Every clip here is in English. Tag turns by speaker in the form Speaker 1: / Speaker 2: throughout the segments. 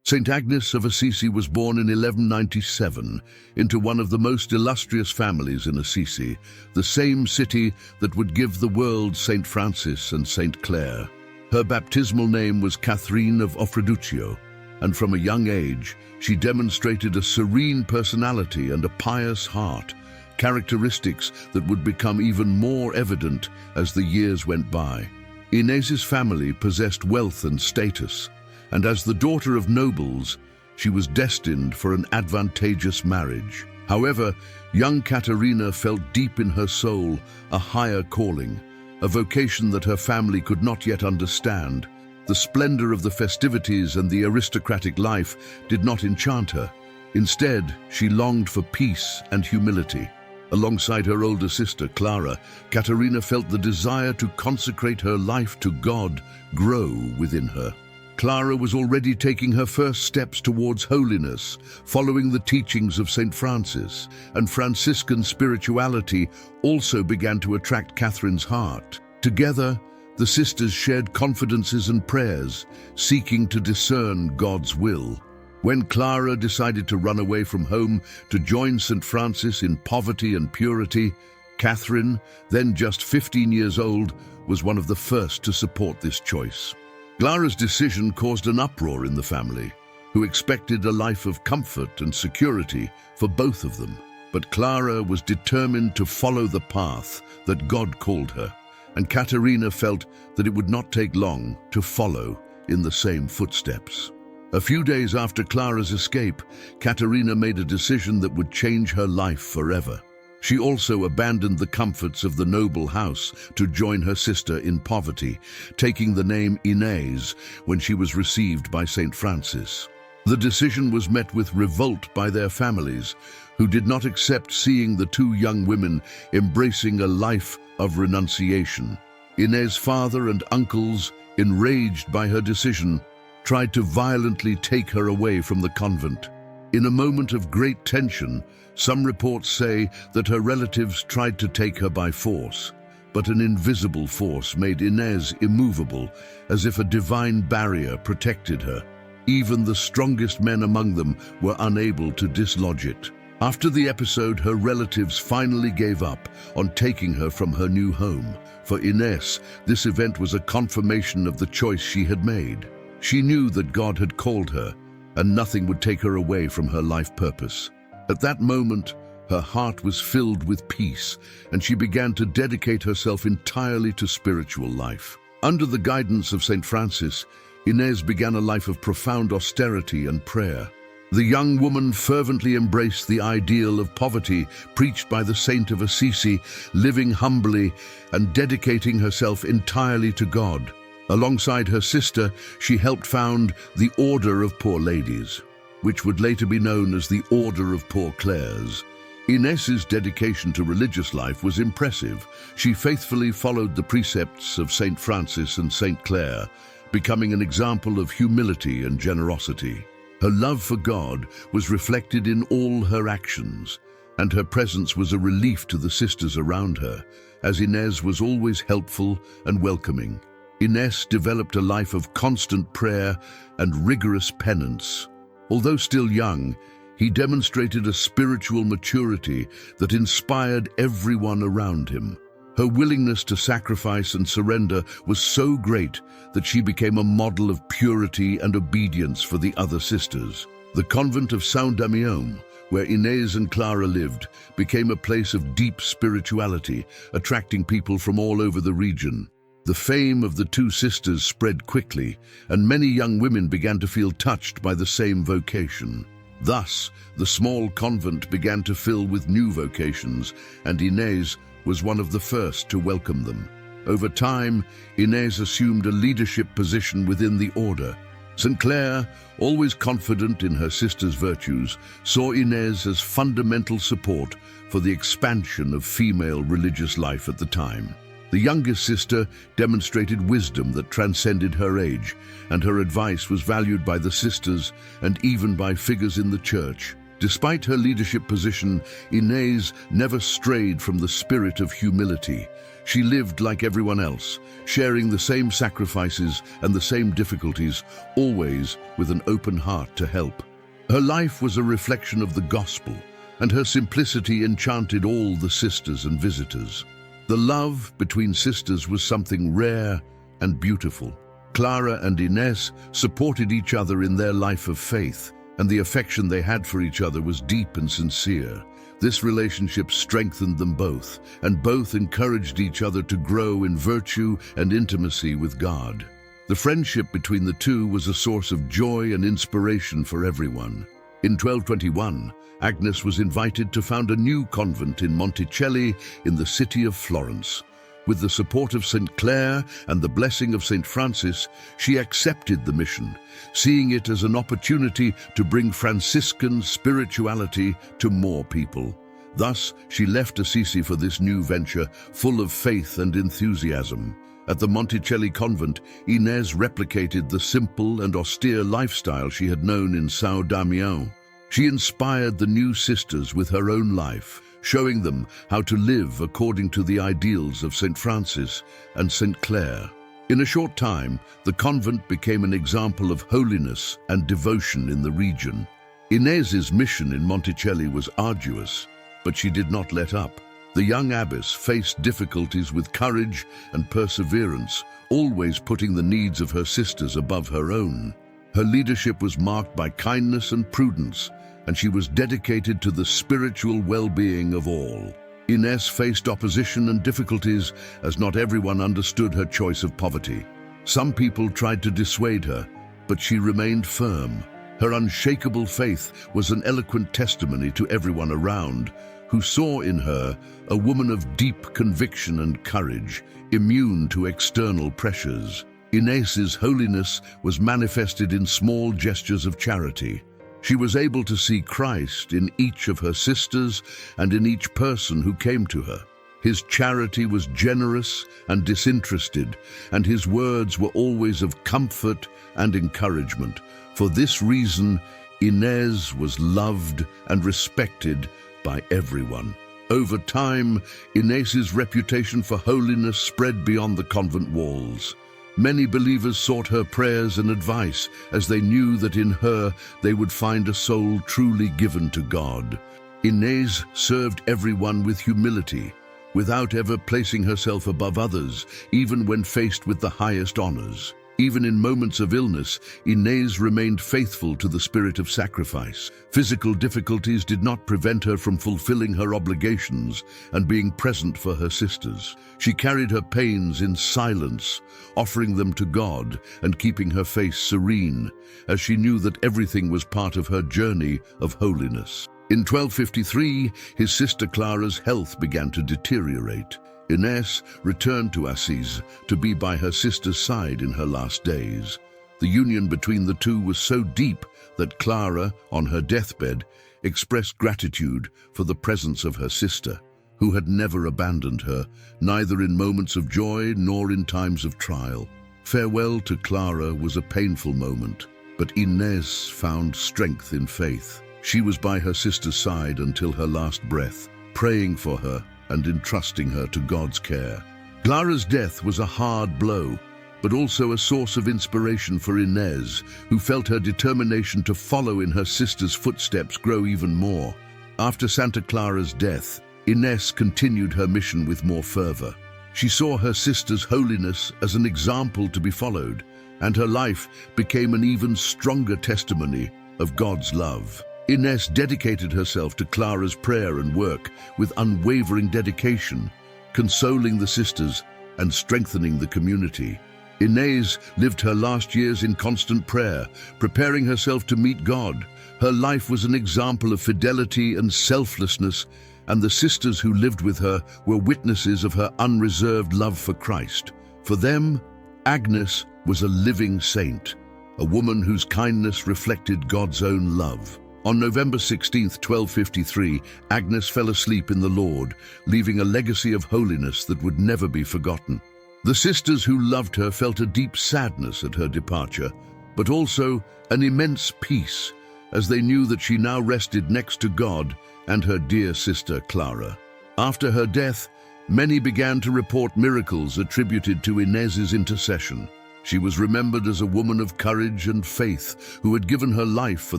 Speaker 1: Saint Agnes of Assisi was born in 1197 into one of the most illustrious families in Assisi, the same city that would give the world Saint Francis and Saint Clare. Her baptismal name was Catherine of Ofreduccio, and from a young age, she demonstrated a serene personality and a pious heart, characteristics that would become even more evident as the years went by. Inés's family possessed wealth and status, and as the daughter of nobles, she was destined for an advantageous marriage. However, young Caterina felt deep in her soul a higher calling, a vocation that her family could not yet understand. The splendor of the festivities and the aristocratic life did not enchant her. Instead, she longed for peace and humility. Alongside her older sister, Clara, Caterina felt the desire to consecrate her life to God grow within her. Clara was already taking her first steps towards holiness, following the teachings of Saint Francis, and Franciscan spirituality also began to attract Catherine's heart. Together, the sisters shared confidences and prayers, seeking to discern God's will. When Clara decided to run away from home to join Saint Francis in poverty and purity, Catherine, then just 15 years old, was one of the first to support this choice. Clara's decision caused an uproar in the family, who expected a life of comfort and security for both of them. But Clara was determined to follow the path that God called her, and Caterina felt that it would not take long to follow in the same footsteps. A few days after Clara's escape, Caterina made a decision that would change her life forever. She also abandoned the comforts of the noble house to join her sister in poverty, taking the name Inés when she was received by Saint Francis. The decision was met with revolt by their families, who did not accept seeing the two young women embracing a life of renunciation. Inés' father and uncles, enraged by her decision, tried to violently take her away from the convent. In a moment of great tension, some reports say that her relatives tried to take her by force, but an invisible force made Inés immovable, as if a divine barrier protected her. Even the strongest men among them were unable to dislodge it. After the episode, her relatives finally gave up on taking her from her new home. For Inés, this event was a confirmation of the choice she had made. She knew that God had called her, and nothing would take her away from her life purpose. At that moment, her heart was filled with peace, and she began to dedicate herself entirely to spiritual life. Under the guidance of Saint Francis, Inés began a life of profound austerity and prayer. The young woman fervently embraced the ideal of poverty preached by the Saint of Assisi, living humbly and dedicating herself entirely to God. Alongside her sister, she helped found the Order of Poor Ladies, which would later be known as the Order of Poor Clares. Inés's dedication to religious life was impressive. She faithfully followed the precepts of Saint Francis and Saint Clare, becoming an example of humility and generosity. Her love for God was reflected in all her actions, and her presence was a relief to the sisters around her, as Inés was always helpful and welcoming. Inés developed a life of constant prayer and rigorous penance. Although still young, he demonstrated a spiritual maturity that inspired everyone around him. Her willingness to sacrifice and surrender was so great that she became a model of purity and obedience for the other sisters. The convent of Saint Agnes, where Inés and Clara lived, became a place of deep spirituality, attracting people from all over the region. The fame of the two sisters spread quickly, and many young women began to feel touched by the same vocation. Thus, the small convent began to fill with new vocations, and Inés was one of the first to welcome them. Over time, Inés assumed a leadership position within the order. Saint Clare, always confident in her sister's virtues, saw Inés as fundamental support for the expansion of female religious life at the time. The youngest sister demonstrated wisdom that transcended her age, and her advice was valued by the sisters and even by figures in the church. Despite her leadership position, Inés never strayed from the spirit of humility. She lived like everyone else, sharing the same sacrifices and the same difficulties, always with an open heart to help. Her life was a reflection of the gospel, and her simplicity enchanted all the sisters and visitors. The love between sisters was something rare and beautiful. Clara and Inés supported each other in their life of faith, and the affection they had for each other was deep and sincere. This relationship strengthened them both, and both encouraged each other to grow in virtue and intimacy with God. The friendship between the two was a source of joy and inspiration for everyone. In 1221, Agnes was invited to found a new convent in Monticelli in the city of Florence. With the support of Saint Clare and the blessing of Saint Francis, she accepted the mission, seeing it as an opportunity to bring Franciscan spirituality to more people. Thus, she left Assisi for this new venture, full of faith and enthusiasm. At the Monticelli convent, Inés replicated the simple and austere lifestyle she had known in Saint Damiens. She inspired the new sisters with her own life, showing them how to live according to the ideals of Saint Francis and Saint Clare. In a short time, the convent became an example of holiness and devotion in the region. Inés's mission in Monticelli was arduous, but she did not let up. The young abbess faced difficulties with courage and perseverance, always putting the needs of her sisters above her own. Her leadership was marked by kindness and prudence, and she was dedicated to the spiritual well-being of all. Inés faced opposition and difficulties as not everyone understood her choice of poverty. Some people tried to dissuade her, but she remained firm. Her unshakable faith was an eloquent testimony to everyone around, who saw in her a woman of deep conviction and courage, immune to external pressures. Inés's holiness was manifested in small gestures of charity. She was able to see Christ in each of her sisters and in each person who came to her. His charity was generous and disinterested, and his words were always of comfort and encouragement. For this reason, Inés was loved and respected by everyone. Over time, Inés's reputation for holiness spread beyond the convent walls. Many believers sought her prayers and advice, as they knew that in her they would find a soul truly given to God. Inés served everyone with humility, without ever placing herself above others, even when faced with the highest honors. Even in moments of illness, Inés remained faithful to the spirit of sacrifice. Physical difficulties did not prevent her from fulfilling her obligations and being present for her sisters. She carried her pains in silence, offering them to God and keeping her face serene, as she knew that everything was part of her journey of holiness. In 1253, his sister Clara's health began to deteriorate. Inés returned to Assisi to be by her sister's side in her last days. The union between the two was so deep that Clara, on her deathbed, expressed gratitude for the presence of her sister, who had never abandoned her, neither in moments of joy nor in times of trial. Farewell to Clara was a painful moment, but Inés found strength in faith. She was by her sister's side until her last breath, praying for her and entrusting her to God's care. Clara's death was a hard blow, but also a source of inspiration for Inés, who felt her determination to follow in her sister's footsteps grow even more. After Santa Clara's death, Inés continued her mission with more fervor. She saw her sister's holiness as an example to be followed, and her life became an even stronger testimony of God's love. Inés dedicated herself to Clara's prayer and work with unwavering dedication, consoling the sisters and strengthening the community. Inés lived her last years in constant prayer, preparing herself to meet God. Her life was an example of fidelity and selflessness, and the sisters who lived with her were witnesses of her unreserved love for Christ. For them, Agnes was a living saint, a woman whose kindness reflected God's own love. On November 16, 1253, Agnes fell asleep in the Lord, leaving a legacy of holiness that would never be forgotten. The sisters who loved her felt a deep sadness at her departure, but also an immense peace, as they knew that she now rested next to God and her dear sister Clara. After her death, many began to report miracles attributed to Inés's intercession. She was remembered as a woman of courage and faith who had given her life for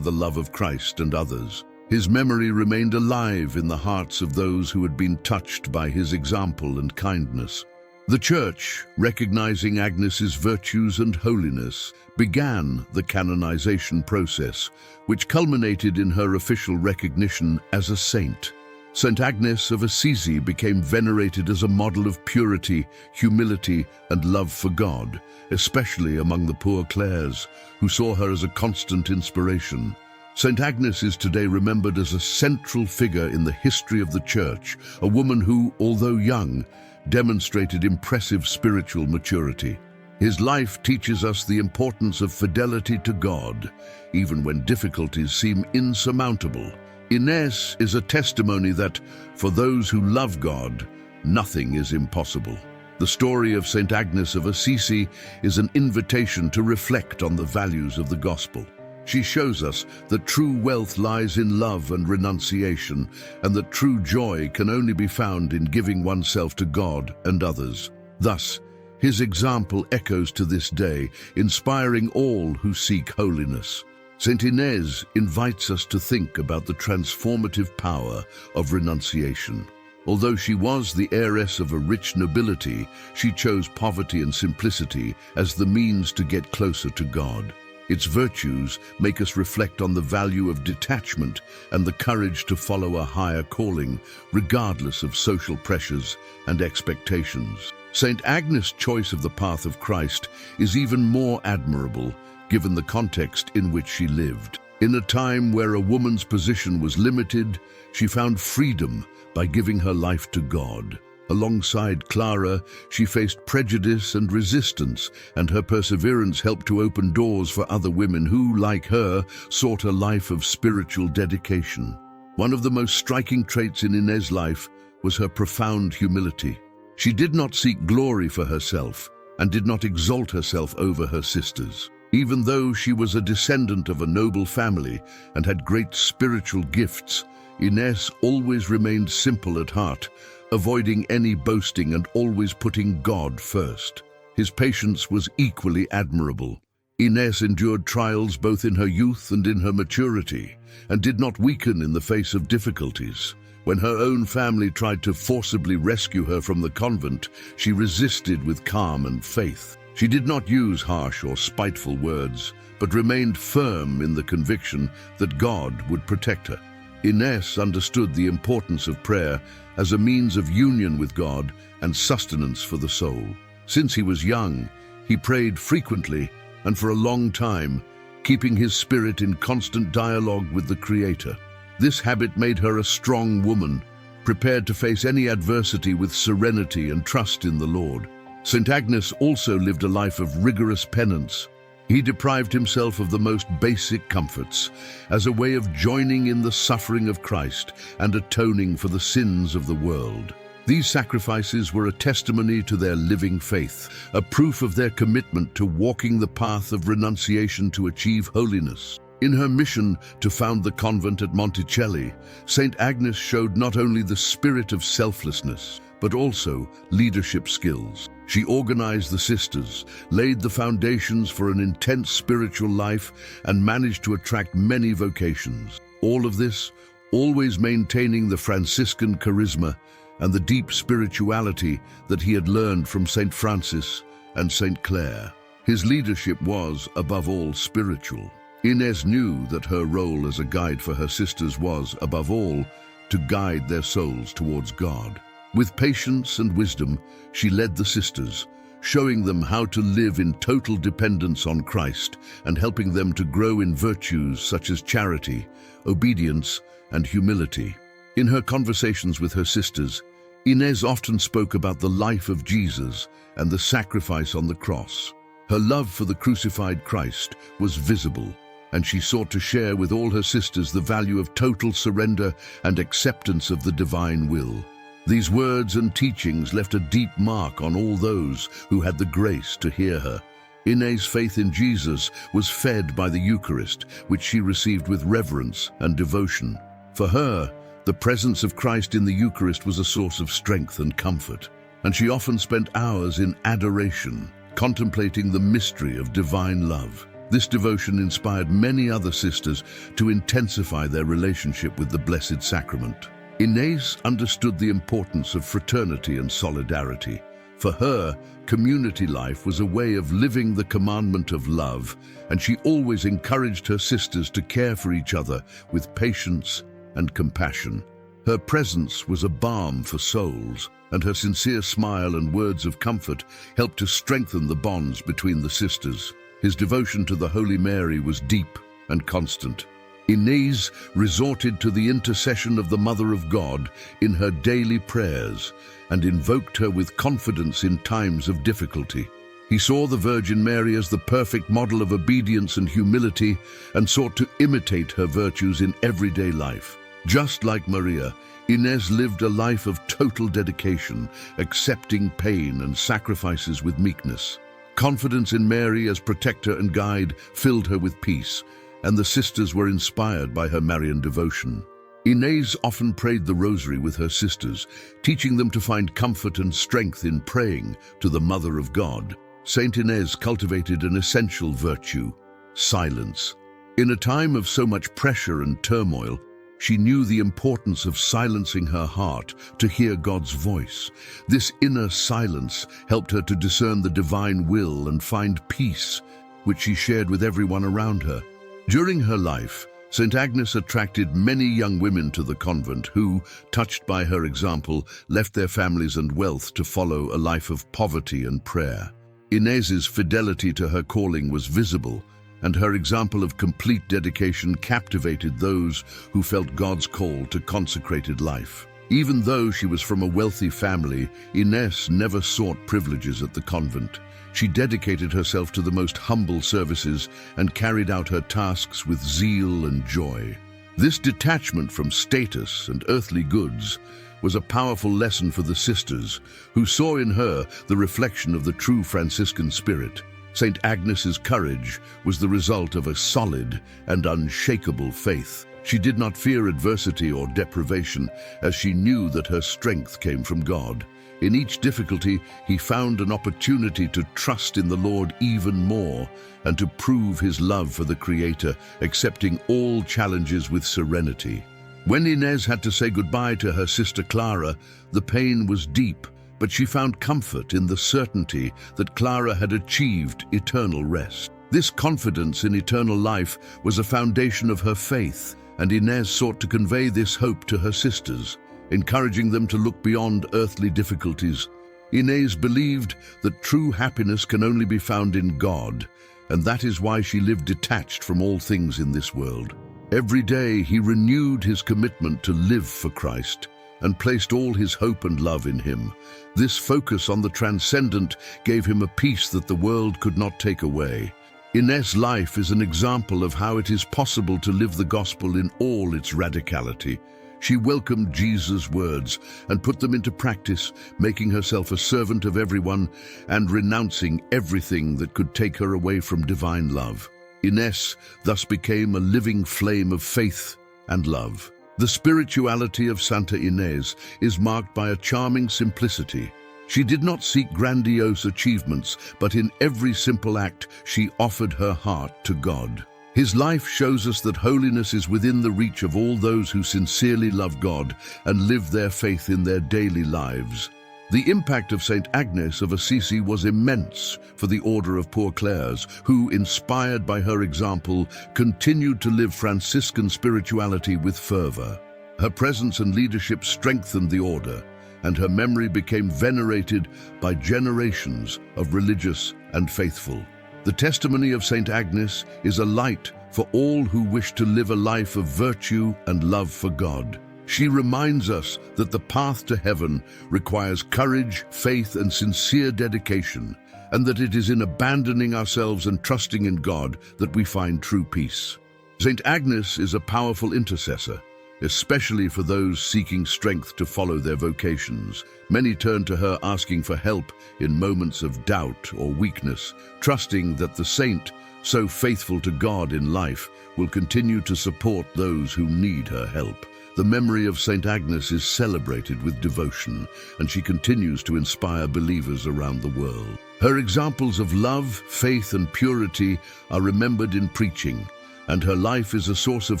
Speaker 1: the love of Christ and others. His memory remained alive in the hearts of those who had been touched by his example and kindness. The Church, recognizing Agnes's virtues and holiness, began the canonization process, which culminated in her official recognition as a saint. Saint Agnes of Assisi became venerated as a model of purity, humility, and love for God, especially among the poor Clares, who saw her as a constant inspiration. Saint Agnes is today remembered as a central figure in the history of the Church, a woman who, although young, demonstrated impressive spiritual maturity. His life teaches us the importance of fidelity to God, even when difficulties seem insurmountable. Inés is a testimony that, for those who love God, nothing is impossible. The story of Saint Agnes of Assisi is an invitation to reflect on the values of the Gospel. She shows us that true wealth lies in love and renunciation, and that true joy can only be found in giving oneself to God and others. Thus, his example echoes to this day, inspiring all who seek holiness. Saint Inés invites us to think about the transformative power of renunciation. Although she was the heiress of a rich nobility, she chose poverty and simplicity as the means to get closer to God. Its virtues make us reflect on the value of detachment and the courage to follow a higher calling, regardless of social pressures and expectations. Saint Agnes' choice of the path of Christ is even more admirable, given the context in which she lived. In a time where a woman's position was limited, she found freedom by giving her life to God. Alongside Clara, she faced prejudice and resistance, and her perseverance helped to open doors for other women who, like her, sought a life of spiritual dedication. One of the most striking traits in Inés' life was her profound humility. She did not seek glory for herself and did not exalt herself over her sisters. Even though she was a descendant of a noble family and had great spiritual gifts, Inés always remained simple at heart, avoiding any boasting and always putting God first. His patience was equally admirable. Inés endured trials both in her youth and in her maturity, and did not weaken in the face of difficulties. When her own family tried to forcibly rescue her from the convent, she resisted with calm and faith. She did not use harsh or spiteful words, but remained firm in the conviction that God would protect her. Inés understood the importance of prayer as a means of union with God and sustenance for the soul. Since he was young, he prayed frequently and for a long time, keeping his spirit in constant dialogue with the Creator. This habit made her a strong woman, prepared to face any adversity with serenity and trust in the Lord. Saint Agnes also lived a life of rigorous penance. He deprived himself of the most basic comforts as a way of joining in the suffering of Christ and atoning for the sins of the world. These sacrifices were a testimony to their living faith, a proof of their commitment to walking the path of renunciation to achieve holiness. In her mission to found the convent at Monticelli, Saint Agnes showed not only the spirit of selflessness, but also leadership skills. She organized the sisters, laid the foundations for an intense spiritual life, and managed to attract many vocations. All of this, always maintaining the Franciscan charisma and the deep spirituality that he had learned from Saint Francis and Saint Clare. His leadership was, above all, spiritual. Inés knew that her role as a guide for her sisters was, above all, to guide their souls towards God. With patience and wisdom, she led the sisters, showing them how to live in total dependence on Christ and helping them to grow in virtues such as charity, obedience, and humility. In her conversations with her sisters, Inés often spoke about the life of Jesus and the sacrifice on the cross. Her love for the crucified Christ was visible, and she sought to share with all her sisters the value of total surrender and acceptance of the divine will. These words and teachings left a deep mark on all those who had the grace to hear her. Inés' faith in Jesus was fed by the Eucharist, which she received with reverence and devotion. For her, the presence of Christ in the Eucharist was a source of strength and comfort, and she often spent hours in adoration, contemplating the mystery of divine love. This devotion inspired many other sisters to intensify their relationship with the Blessed Sacrament. Inés understood the importance of fraternity and solidarity. For her, community life was a way of living the commandment of love, and she always encouraged her sisters to care for each other with patience and compassion. Her presence was a balm for souls, and her sincere smile and words of comfort helped to strengthen the bonds between the sisters. His devotion to the Holy Mary was deep and constant. Inés resorted to the intercession of the Mother of God in her daily prayers and invoked her with confidence in times of difficulty. He saw the Virgin Mary as the perfect model of obedience and humility and sought to imitate her virtues in everyday life. Just like Maria, Inés lived a life of total dedication, accepting pain and sacrifices with meekness. Confidence in Mary as protector and guide filled her with peace, and the sisters were inspired by her Marian devotion. Inés often prayed the Rosary with her sisters, teaching them to find comfort and strength in praying to the Mother of God. Saint Inés cultivated an essential virtue: silence. In a time of so much pressure and turmoil, she knew the importance of silencing her heart to hear God's voice. This inner silence helped her to discern the divine will and find peace, which she shared with everyone around her. During her life, Saint Agnes attracted many young women to the convent who, touched by her example, left their families and wealth to follow a life of poverty and prayer. Inés's fidelity to her calling was visible, and her example of complete dedication captivated those who felt God's call to consecrated life. Even though she was from a wealthy family, Inés never sought privileges at the convent. She dedicated herself to the most humble services and carried out her tasks with zeal and joy. This detachment from status and earthly goods was a powerful lesson for the sisters, who saw in her the reflection of the true Franciscan spirit. Saint Agnes's courage was the result of a solid and unshakable faith. She did not fear adversity or deprivation, as she knew that her strength came from God. In each difficulty, he found an opportunity to trust in the Lord even more and to prove his love for the Creator, accepting all challenges with serenity. When Inés had to say goodbye to her sister Clara, the pain was deep, but she found comfort in the certainty that Clara had achieved eternal rest. This confidence in eternal life was a foundation of her faith, and Inés sought to convey this hope to her sisters, encouraging them to look beyond earthly difficulties. Inés believed that true happiness can only be found in God, and that is why she lived detached from all things in this world. Every day he renewed his commitment to live for Christ and placed all his hope and love in him. This focus on the transcendent gave him a peace that the world could not take away. Inés' life is an example of how it is possible to live the gospel in all its radicality. She welcomed Jesus' words and put them into practice, making herself a servant of everyone and renouncing everything that could take her away from divine love. Inés thus became a living flame of faith and love. The spirituality of Santa Inés is marked by a charming simplicity. She did not seek grandiose achievements, but in every simple act she offered her heart to God. His life shows us that holiness is within the reach of all those who sincerely love God and live their faith in their daily lives. The impact of Saint Agnes of Assisi was immense for the Order of Poor Clares, who, inspired by her example, continued to live Franciscan spirituality with fervor. Her presence and leadership strengthened the order, and her memory became venerated by generations of religious and faithful. The testimony of Saint Agnes is a light for all who wish to live a life of virtue and love for God. She reminds us that the path to heaven requires courage, faith, and sincere dedication, and that it is in abandoning ourselves and trusting in God that we find true peace. Saint Agnes is a powerful intercessor. especially for those seeking strength to follow their vocations. Many turn to her asking for help in moments of doubt or weakness, trusting that the saint, so faithful to God in life, will continue to support those who need her help. The memory of Saint Agnes is celebrated with devotion, and she continues to inspire believers around the world. Her examples of love, faith, and purity are remembered in preaching, and her life is a source of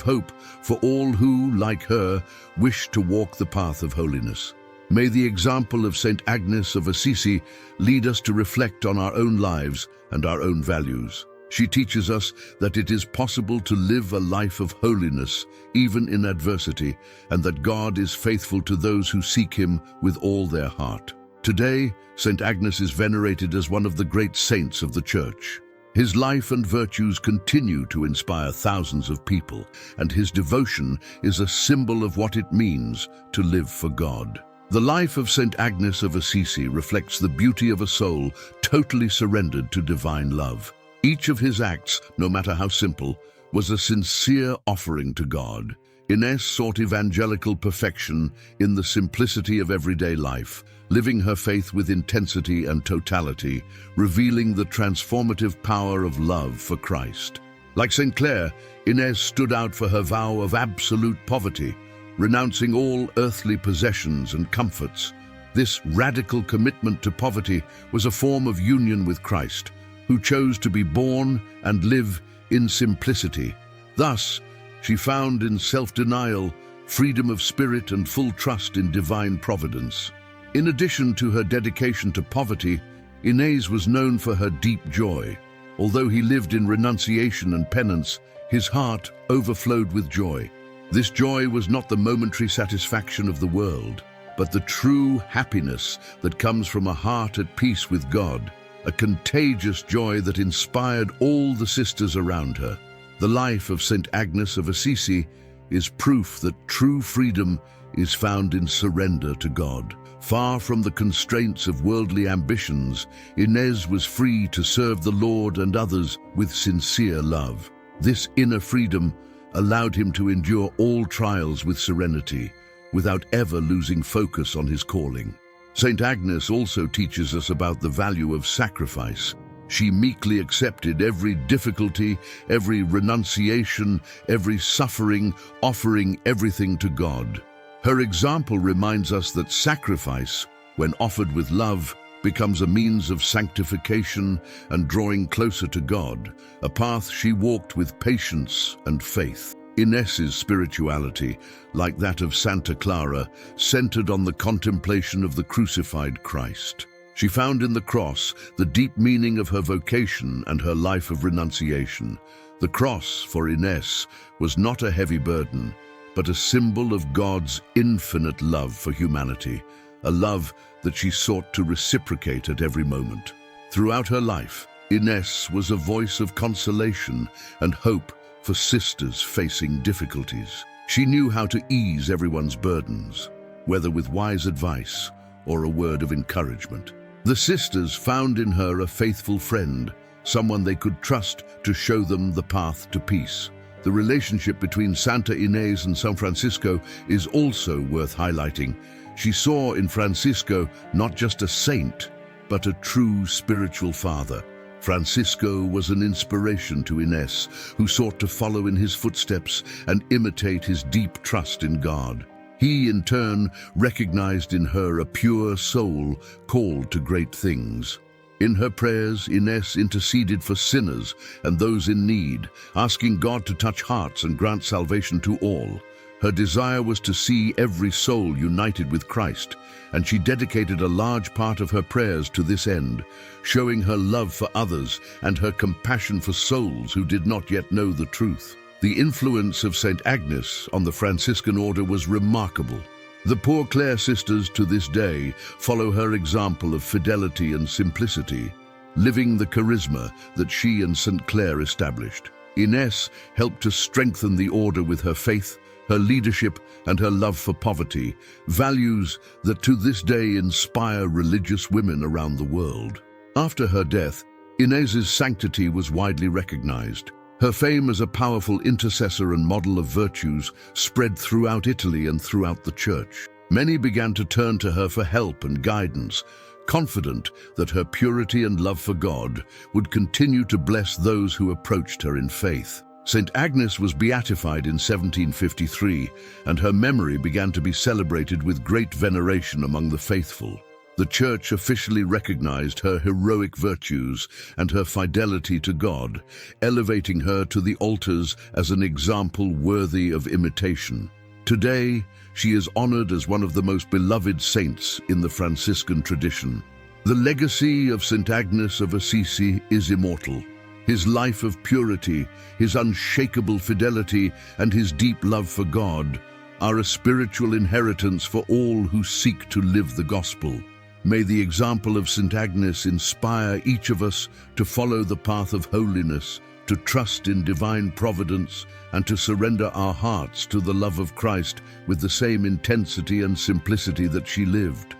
Speaker 1: hope for all who, like her, wish to walk the path of holiness. May the example of Saint Agnes of Assisi lead us to reflect on our own lives and our own values. She teaches us that it is possible to live a life of holiness, even in adversity, and that God is faithful to those who seek Him with all their heart. Today, Saint Agnes is venerated as one of the great saints of the Church. His life and virtues continue to inspire thousands of people, and his devotion is a symbol of what it means to live for God. The life of Saint Agnes of Assisi reflects the beauty of a soul totally surrendered to divine love. Each of his acts, no matter how simple, was a sincere offering to God. Ines sought evangelical perfection in the simplicity of everyday life, living her faith with intensity and totality, revealing the transformative power of love for Christ. Like Saint Clare, Ines stood out for her vow of absolute poverty, renouncing all earthly possessions and comforts. This radical commitment to poverty was a form of union with Christ, who chose to be born and live in simplicity. Thus, she found in self-denial, freedom of spirit, and full trust in divine providence. In addition to her dedication to poverty, Ines was known for her deep joy. Although he lived in renunciation and penance, his heart overflowed with joy. This joy was not the momentary satisfaction of the world, but the true happiness that comes from a heart at peace with God, a contagious joy that inspired all the sisters around her. The life of Saint Agnes of Assisi is proof that true freedom is found in surrender to God. Far from the constraints of worldly ambitions, Ines was free to serve the Lord and others with sincere love. This inner freedom allowed him to endure all trials with serenity, without ever losing focus on his calling. Saint Agnes also teaches us about the value of sacrifice. She meekly accepted every difficulty, every renunciation, every suffering, offering everything to God. Her example reminds us that sacrifice, when offered with love, becomes a means of sanctification and drawing closer to God, a path she walked with patience and faith. Ines's spirituality, like that of Santa Clara, centered on the contemplation of the crucified Christ. She found in the cross the deep meaning of her vocation and her life of renunciation. The cross, for Ines, was not a heavy burden, but a symbol of God's infinite love for humanity, a love that she sought to reciprocate at every moment. Throughout her life, Ines was a voice of consolation and hope for sisters facing difficulties. She knew how to ease everyone's burdens, whether with wise advice or a word of encouragement. The sisters found in her a faithful friend, someone they could trust to show them the path to peace. The relationship between Santa Ines and San Francisco is also worth highlighting. She saw in Francisco not just a saint, but a true spiritual father. Francisco was an inspiration to Ines, who sought to follow in his footsteps and imitate his deep trust in God. He, in turn, recognized in her a pure soul called to great things. In her prayers, Ines interceded for sinners and those in need, asking God to touch hearts and grant salvation to all. Her desire was to see every soul united with Christ, and she dedicated a large part of her prayers to this end, showing her love for others and her compassion for souls who did not yet know the truth. The influence of Saint Agnes on the Franciscan order was remarkable. The Poor Clare sisters to this day follow her example of fidelity and simplicity, living the charisma that she and Saint Clare established. Ines helped to strengthen the order with her faith, her leadership, and her love for poverty, values that to this day inspire religious women around the world. After her death, Ines's sanctity was widely recognized. Her fame as a powerful intercessor and model of virtues spread throughout Italy and throughout the Church. Many began to turn to her for help and guidance, confident that her purity and love for God would continue to bless those who approached her in faith. Saint Agnes was beatified in 1753, and her memory began to be celebrated with great veneration among the faithful. The Church officially recognized her heroic virtues and her fidelity to God, elevating her to the altars as an example worthy of imitation. Today, she is honored as one of the most beloved saints in the Franciscan tradition. The legacy of Saint Agnes of Assisi is immortal. His life of purity, his unshakable fidelity, and his deep love for God are a spiritual inheritance for all who seek to live the gospel. May the example of Saint Agnes inspire each of us to follow the path of holiness, to trust in divine providence, and to surrender our hearts to the love of Christ with the same intensity and simplicity that she lived.